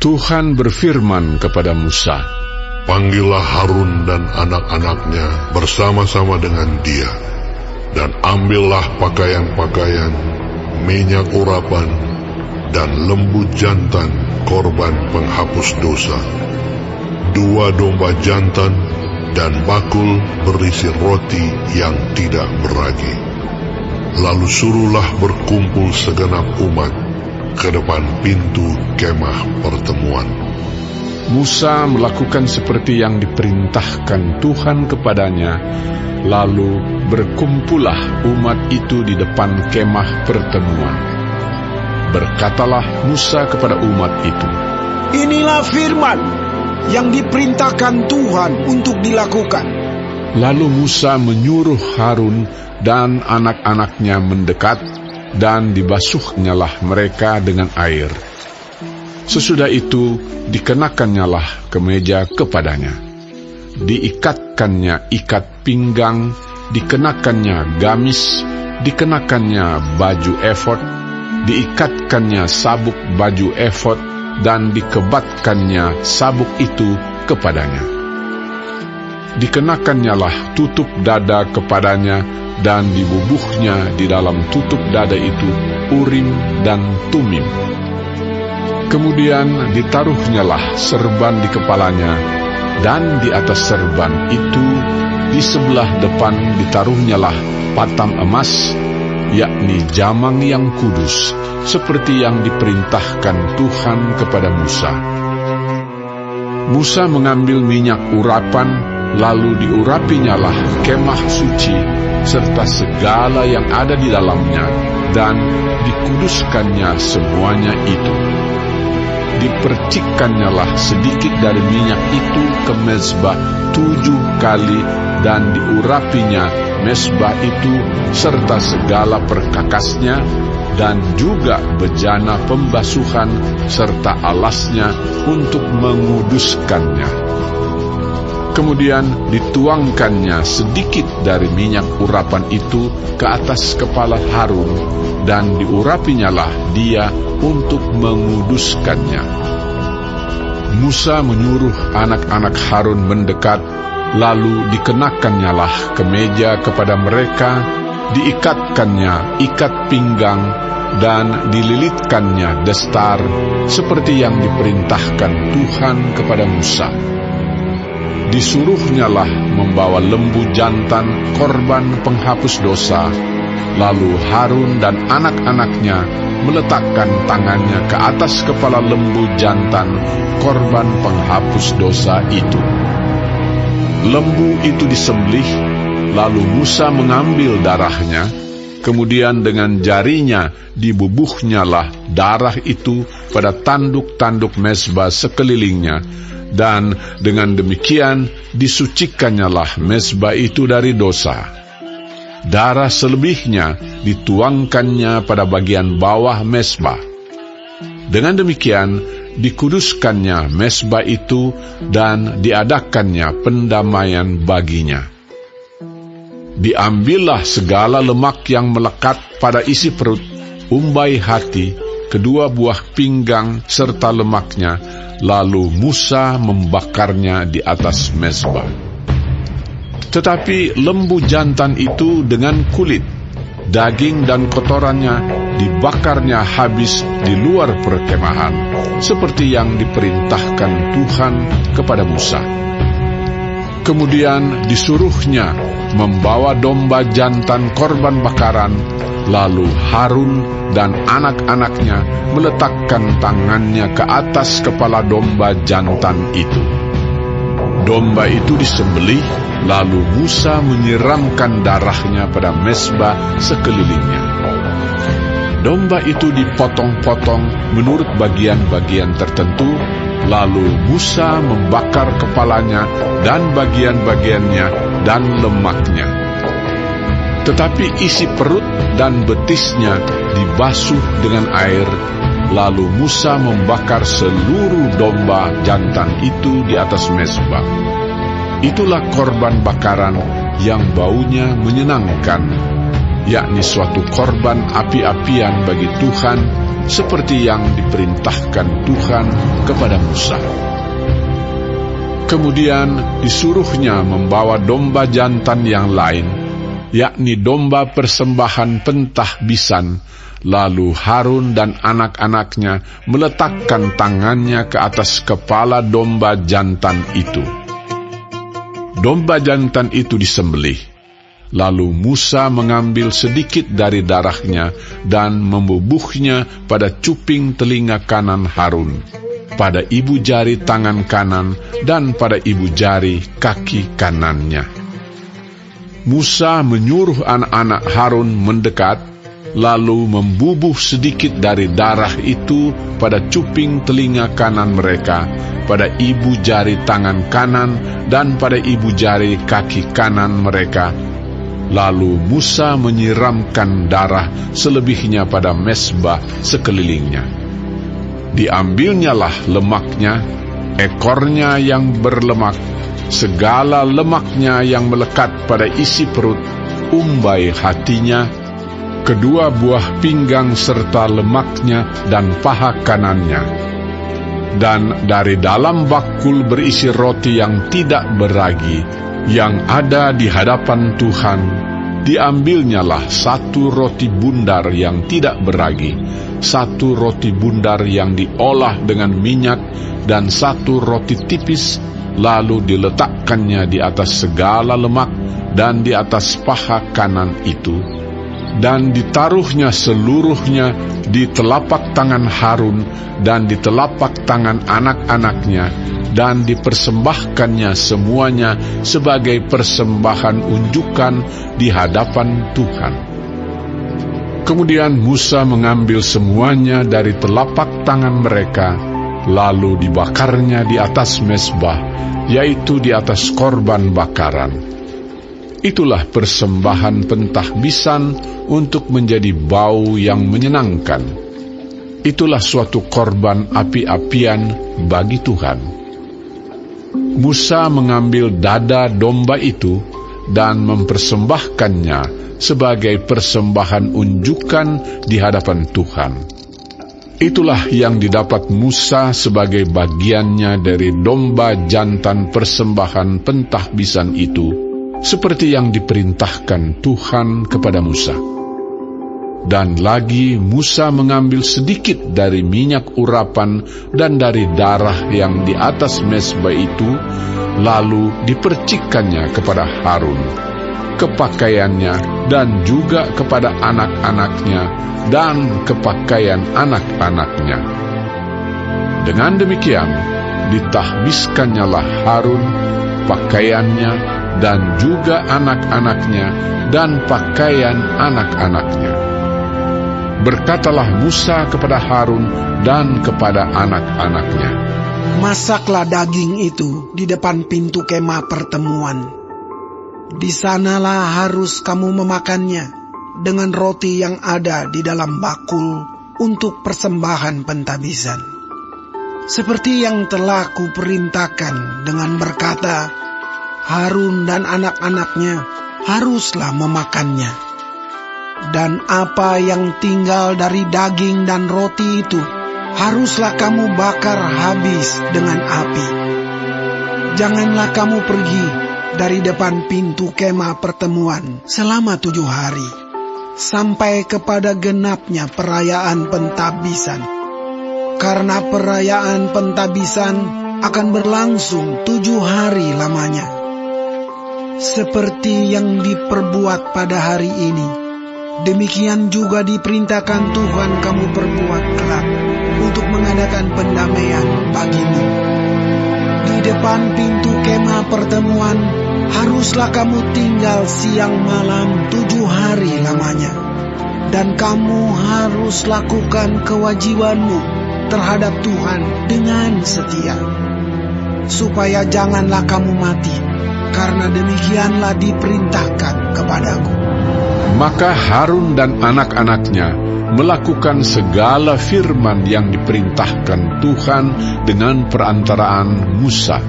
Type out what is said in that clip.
Tuhan berfirman kepada Musa, "Panggillah Harun dan anak-anaknya bersama-sama dengan dia, dan ambillah pakaian-pakaian, minyak urapan, dan lembu jantan korban penghapus dosa, 2 domba jantan, dan bakul berisi roti yang tidak beragi. Lalu suruhlah berkumpul segenap umat ke depan pintu kemah pertemuan." Musa melakukan seperti yang diperintahkan Tuhan kepadanya, lalu berkumpullah umat itu di depan kemah pertemuan. Berkatalah Musa kepada umat itu, "Inilah firman yang diperintahkan Tuhan untuk dilakukan." Lalu Musa menyuruh Harun dan anak-anaknya mendekat, dan dibasuhnyalah mereka dengan air. Sesudah itu dikenakannya kemeja kepadanya, diikatkannya ikat pinggang, dikenakannya gamis, dikenakannya baju efod, diikatkannya sabuk baju efod, dan dikebatkannya sabuk itu kepadanya. Dikenakannya tutup dada kepadanya, dan dibubuhnya di dalam tutup dada itu Urim dan Tumim. Kemudian ditaruhnyalah serban di kepalanya, dan di atas serban itu di sebelah depan ditaruhnyalah patam emas, yakni jamang yang kudus, seperti yang diperintahkan Tuhan kepada Musa. Musa mengambil minyak urapan, lalu diurapinyalah kemah suci, serta segala yang ada di dalamnya, dan dikuduskannya semuanya itu. Dipercikkannyalah sedikit dari minyak itu ke mezbah 7 kali, dan diurapinya mezbah itu serta segala perkakasnya, dan juga bejana pembasuhan serta alasnya untuk menguduskannya. Kemudian dituangkannya sedikit dari minyak urapan itu ke atas kepala Harun, dan diurapinyalah dia untuk menguduskannya. Musa menyuruh anak-anak Harun mendekat, lalu dikenakannyalah kemeja kepada mereka, diikatkannya ikat pinggang, dan dililitkannya destar, seperti yang diperintahkan Tuhan kepada Musa. Disuruhnyalah membawa lembu jantan korban penghapus dosa, lalu Harun dan anak-anaknya meletakkan tangannya ke atas kepala lembu jantan korban penghapus dosa itu. Lembu itu disembelih, lalu Musa mengambil darahnya, kemudian dengan jarinya dibubuhnyalah darah itu pada tanduk-tanduk mezbah sekelilingnya, dan dengan demikian disucikannyalah mezbah itu dari dosa. Darah selebihnya dituangkannya pada bagian bawah mezbah. Dengan demikian dikuduskannya mezbah itu, dan diadakannya pendamaian baginya. Diambillah segala lemak yang melekat pada isi perut, umbai hati, kedua buah pinggang serta lemaknya, lalu Musa membakarnya di atas mezbah. Tetapi lembu jantan itu dengan kulit, daging dan kotorannya dibakarnya habis di luar perkemahan, seperti yang diperintahkan Tuhan kepada Musa. Kemudian disuruhnya membawa domba jantan korban bakaran, lalu Harun dan anak-anaknya meletakkan tangannya ke atas kepala domba jantan itu. Domba itu disembelih, lalu Musa menyiramkan darahnya pada mezbah sekelilingnya. Domba itu dipotong-potong menurut bagian-bagian tertentu, lalu Musa membakar kepalanya dan bagian-bagiannya dan lemaknya. Tetapi isi perut dan betisnya dibasuh dengan air, lalu Musa membakar seluruh domba jantan itu di atas mezbah. Itulah korban bakaran yang baunya menyenangkan, yakni suatu korban api-apian bagi Tuhan seperti yang diperintahkan Tuhan kepada Musa. Kemudian disuruhnya membawa domba jantan yang lain, yakni domba persembahan pentahbisan. Lalu Harun dan anak-anaknya meletakkan tangannya ke atas kepala domba jantan itu. Domba jantan itu disembelih. Lalu Musa mengambil sedikit dari darahnya dan membubuhnya pada cuping telinga kanan Harun, pada ibu jari tangan kanan, dan pada ibu jari kaki kanannya. Musa menyuruh anak-anak Harun mendekat, lalu membubuh sedikit dari darah itu pada cuping telinga kanan mereka, pada ibu jari tangan kanan, dan pada ibu jari kaki kanan mereka. Lalu Musa menyiramkan darah selebihnya pada mezbah sekelilingnya. Diambilnyalah lemaknya, ekornya yang berlemak, segala lemaknya yang melekat pada isi perut, umbai hatinya, kedua buah pinggang serta lemaknya dan paha kanannya. Dan dari dalam bakul berisi roti yang tidak beragi, yang ada di hadapan Tuhan, diambilnyalah satu roti bundar yang tidak beragi, satu roti bundar yang diolah dengan minyak, dan satu roti tipis, lalu diletakkannya di atas segala lemak dan di atas paha kanan itu. Dan ditaruhnya seluruhnya di telapak tangan Harun dan di telapak tangan anak-anaknya, dan dipersembahkannya semuanya sebagai persembahan unjukan di hadapan Tuhan. Kemudian Musa mengambil semuanya dari telapak tangan mereka, lalu dibakarnya di atas mezbah, yaitu di atas korban bakaran. Itulah persembahan pentahbisan untuk menjadi bau yang menyenangkan. Itulah suatu korban api-apian bagi Tuhan. Musa mengambil dada domba itu dan mempersembahkannya sebagai persembahan unjukan di hadapan Tuhan. Itulah yang didapat Musa sebagai bagiannya dari domba jantan persembahan pentahbisan itu, seperti yang diperintahkan Tuhan kepada Musa. Dan lagi Musa mengambil sedikit dari minyak urapan dan dari darah yang di atas mezbah itu, lalu dipercikkannya kepada Harun, ke pakaiannya, dan juga kepada anak-anaknya, dan ke pakaian anak-anaknya. Dengan demikian, ditahbiskannya Harun, pakaiannya, dan juga anak-anaknya, dan pakaian anak-anaknya. Berkatalah Musa kepada Harun dan kepada anak-anaknya, masaklah daging itu di depan pintu kemah pertemuan. Di sanalah harus kamu memakannya dengan roti yang ada di dalam bakul untuk persembahan pentahbisan. Seperti yang telah kuperintahkan dengan berkata, Harun dan anak-anaknya haruslah memakannya. Dan apa yang tinggal dari daging dan roti itu haruslah kamu bakar habis dengan api. Janganlah kamu pergi dari depan pintu kemah pertemuan selama 7 hari, sampai kepada genapnya perayaan pentahbisan. Karena perayaan pentahbisan akan berlangsung 7 hari lamanya. Seperti yang diperbuat pada hari ini, demikian juga diperintahkan Tuhan kamu perbuat kelak untuk mengadakan pendamaian bagimu. Di depan pintu kemah pertemuan haruslah kamu tinggal siang malam 7 hari lamanya. Dan kamu harus lakukan kewajibanmu terhadap Tuhan dengan setia, supaya janganlah kamu mati, karena demikianlah diperintahkan kepadaku. Maka Harun dan anak-anaknya melakukan segala firman yang diperintahkan Tuhan dengan perantaraan Musa.